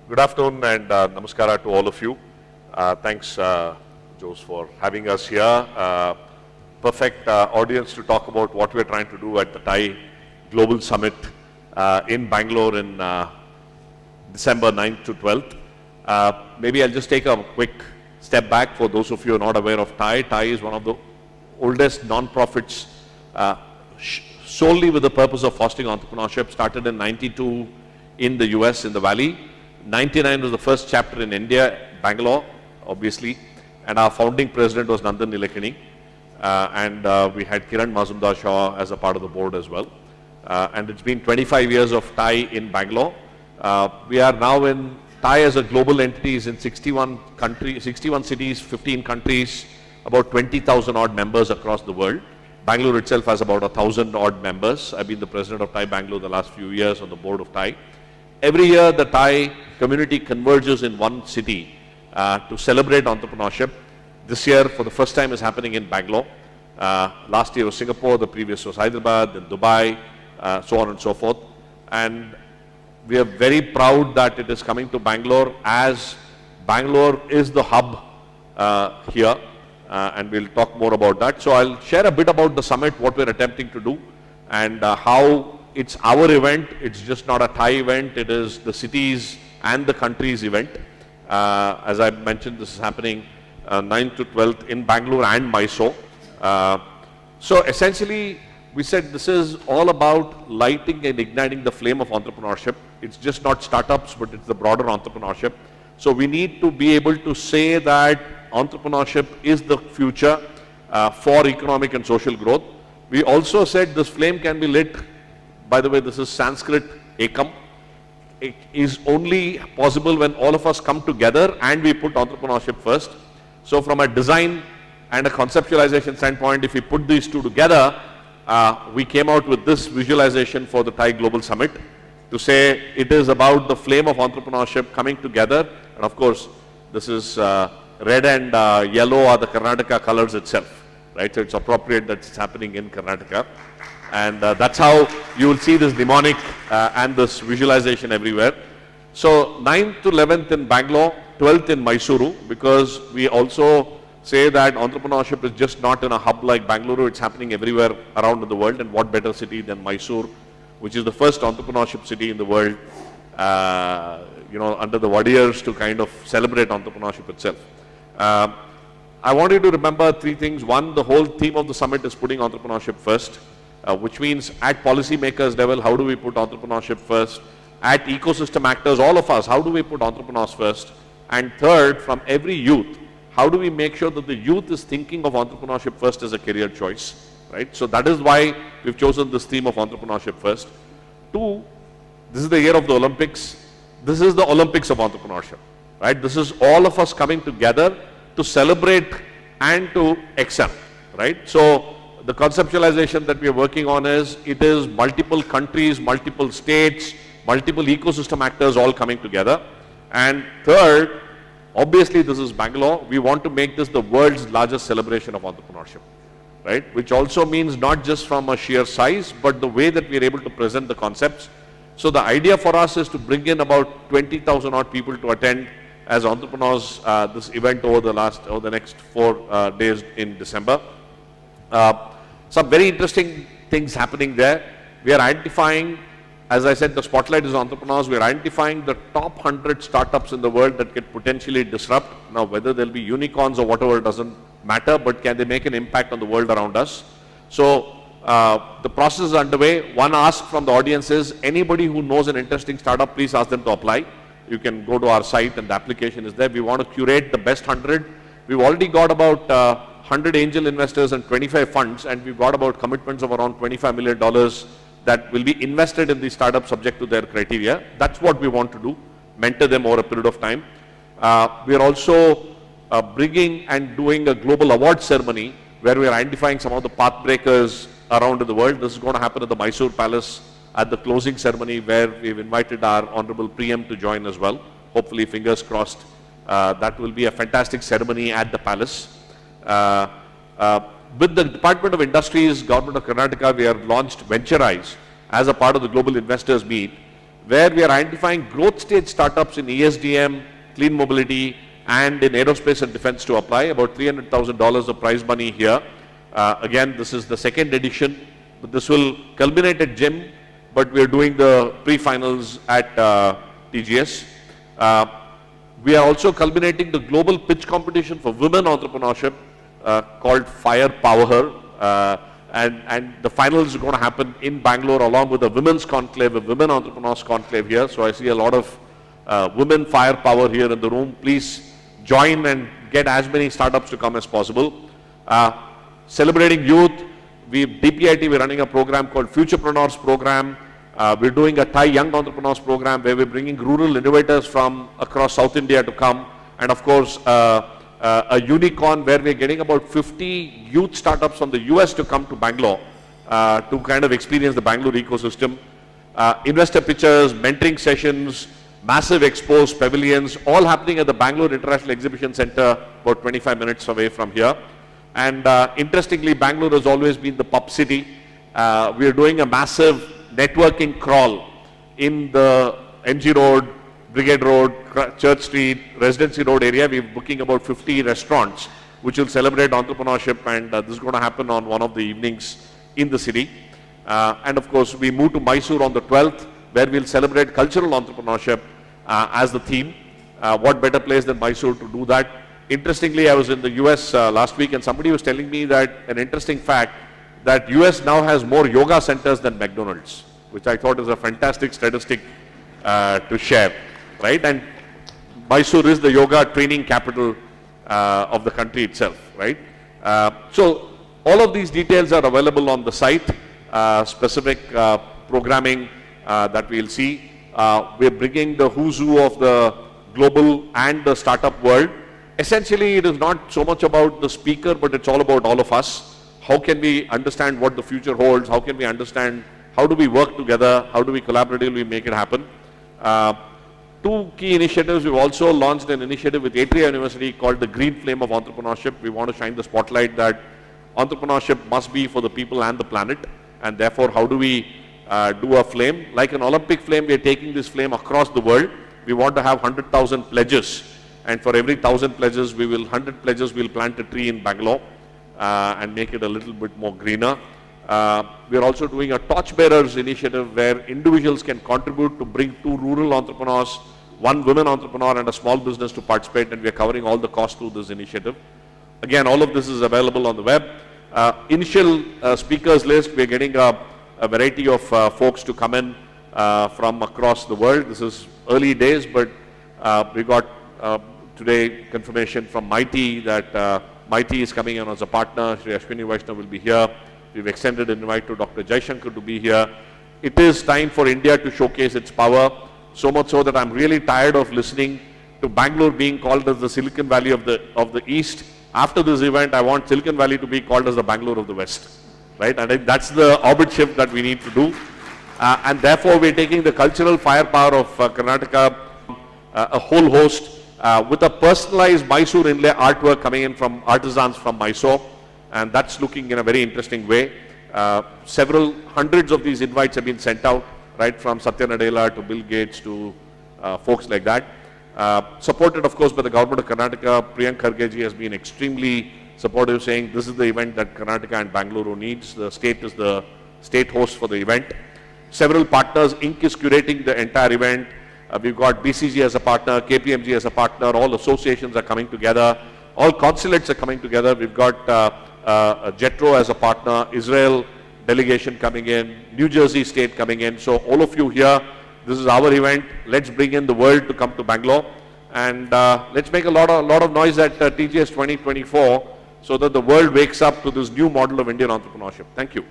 Good afternoon and namaskara to all of you. Thanks, Jose, for having us here. Perfect audience to talk about what we're trying to do at the TiE Global Summit in Bangalore in December 9th to 12th. Maybe I'll just take a quick step back for those of you who are not aware of TiE. TiE is one of the oldest non-profits solely with the purpose of fostering entrepreneurship. Started in 92 in the US, in the Valley. 99 was the first chapter in India, Bangalore, obviously. And our founding president was Nandan Nilekani. We had Kiran Mazumdar Shaw as a part of the board as well. And it's been 25 years of TiE in Bangalore. We are now in TiE as a global entity is in 61 countries, 61 cities, 15 countries, about 20,000 odd members across the world. Bangalore itself has about 1,000 odd members. I've been the president of TiE Bangalore the last few years on the board of TiE. Every year the TiE community converges in one city to celebrate entrepreneurship. This year for the first time is happening in Bangalore. Last year was Singapore, the previous was Hyderabad, then Dubai, so on and so forth. And we are very proud that it is coming to Bangalore, as Bangalore is the hub here, and we'll talk more about that. So I'll share a bit about the summit, what we're attempting to do, and how it's our event. It's just not a TiE event, it is the cities and the country's event. As I mentioned, this is happening 9th to 12th in Bangalore and Mysore. So essentially, we said this is all about lighting and igniting the flame of entrepreneurship. It's just not startups, but it's the broader entrepreneurship. So we need to be able to say that entrepreneurship is the future for economic and social growth. We also said this flame can be lit. By the way, this is Sanskrit Ekam. It is only possible when all of us come together and we put entrepreneurship first. So from a design and a conceptualization standpoint, if we put these two together, we came out with this visualization for the TiE Global Summit to say it is about the flame of entrepreneurship coming together. And of course, this is red and yellow are the Karnataka colors itself, right? So it's appropriate that it's happening in Karnataka. And that's how you will see this mnemonic and this visualization everywhere. So 9th to 11th in Bangalore, 12th in Mysuru, because we also say that entrepreneurship is just not in a hub like Bangalore, it's happening everywhere around in the world. And what better city than Mysuru, which is the first entrepreneurship city in the world, under the Wadiyars, to kind of celebrate entrepreneurship itself. I want you to remember three things. One, the whole theme of the summit is putting entrepreneurship first. Which means at policymakers level, how do we put entrepreneurship first? At ecosystem actors, all of us, how do we put entrepreneurs first? And third, from every youth, how do we make sure that the youth is thinking of entrepreneurship first as a career choice, right? So that is why we've chosen this theme of entrepreneurship first. Two, this is the year of the Olympics. This is the Olympics of entrepreneurship, right? This is all of us coming together to celebrate and to excel, right? So the conceptualization that we are working on is, it is multiple countries, multiple states, multiple ecosystem actors all coming together. And third, obviously this is Bangalore. We want to make this the world's largest celebration of entrepreneurship, right? Which also means not just from a sheer size, but the way that we are able to present the concepts. So the idea for us is to bring in about 20,000 odd people to attend as entrepreneurs this event over the next 4 days in December. Some very interesting things happening there. We are identifying, as I said, the spotlight is entrepreneurs. We are identifying the top 100 startups in the world that could potentially disrupt. Now, whether they'll be unicorns or whatever doesn't matter, but can they make an impact on the world around us? So the process is underway. One ask from the audience is, anybody who knows an interesting startup, please ask them to apply. You can go to our site and the application is there. We want to curate the best 100. We've already got about 100 angel investors and 25 funds, and we've got about commitments of around $25 million that will be invested in these startups subject to their criteria. That's what we want to do, mentor them over a period of time. We are also bringing and doing a global award ceremony where we are identifying some of the path breakers around in the world. This is going to happen at the Mysore Palace at the closing ceremony, where we've invited our Honorable PM to join as well. Hopefully, fingers crossed, that will be a fantastic ceremony at the palace. With the Department of Industries, Government of Karnataka, we have launched Venturize as a part of the Global Investors Meet, where we are identifying growth stage startups in ESDM, clean mobility, and in aerospace and defense to apply. About $300,000 of prize money here. Again, this is the second edition, but this will culminate at GEM, but we are doing the pre-finals at TGS. We are also culminating the global pitch competition for women entrepreneurship called Firepower Her. And the finals are going to happen in Bangalore along with a women's conclave, a women entrepreneurs conclave here. So I see a lot of women firepower here in the room. Please join and get as many startups to come as possible. Celebrating youth, DPIT, we're running a program called Futurepreneurs Program. We're doing a Thai Young Entrepreneurs Program where we're bringing rural innovators from across South India to come. And of course, a unicorn where we're getting about 50 youth startups from the US to come to Bangalore to kind of experience the Bangalore ecosystem. Investor pitches, mentoring sessions, massive expos, pavilions, all happening at the Bangalore International Exhibition Center, about 25 minutes away from here. And interestingly, Bangalore has always been the pub city. We are doing a massive networking crawl in the MG Road, Brigade Road, Church Street, Residency Road area. We're booking about 50 restaurants which will celebrate entrepreneurship, and this is going to happen on one of the evenings in the city. And of course, we move to Mysore on the 12th, where we'll celebrate cultural entrepreneurship as the theme. What better place than Mysore to do that? Interestingly, I was in the US last week, and somebody was telling me that an interesting fact that US now has more yoga centers than McDonald's, which I thought is a fantastic statistic to share. Right, and Mysore is the yoga training capital of the country itself, right? So all of these details are available on the site, specific programming that we'll see. We're bringing the who's who of the global and the startup world. Essentially, it is not so much about the speaker, but it's all about all of us. How can we understand what the future holds? How can we understand, how do we work together? How do we collaboratively make it happen? Two key initiatives. We've also launched an initiative with Atria University called the Green Flame of Entrepreneurship. We want to shine the spotlight that entrepreneurship must be for the people and the planet, and therefore how do we do a flame? Like an Olympic flame, we are taking this flame across the world. We want to have 100,000 pledges, and for every 1,000 pledges, 100 pledges, we'll plant a tree in Bangalore and make it a little bit more greener. We are also doing a Torchbearers initiative where individuals can contribute to bring 2 rural entrepreneurs, 1 women entrepreneur and a small business to participate, and we are covering all the costs through this initiative. Again, all of this is available on the web. Initial speakers list, we are getting a variety of folks to come in from across the world. This is early days, but we got today confirmation from MIT that MIT is coming in as a partner. Shri Ashwini Vaishnav will be here. We've extended an invite to Dr. Jaishankar to be here. It is time for India to showcase its power, so much so that I'm really tired of listening to Bangalore being called as the Silicon Valley of the East. After this event, I want Silicon Valley to be called as the Bangalore of the West, right? And that's the orbit shift that we need to do. And therefore, we're taking the cultural firepower of Karnataka, a whole host, with a personalized Mysore inlay artwork coming in from artisans from Mysore. And that's looking in a very interesting way. Several hundreds of these invites have been sent out, right, from Satya Nadella to Bill Gates to folks like that. Supported, of course, by the government of Karnataka. Priyank Kharge ji has been extremely supportive, saying this is the event that Karnataka and Bangalore needs. The state is the state host for the event. Several partners, Inc. is curating the entire event. We've got BCG as a partner, KPMG as a partner, all associations are coming together, all consulates are coming together. We've got JETRO as a partner, Israel delegation coming in, New Jersey state coming in. So all of you here, this is our event. Let's bring in the world to come to Bangalore, and let's make a lot of noise at TGS 2024 so that the world wakes up to this new model of Indian entrepreneurship. Thank you.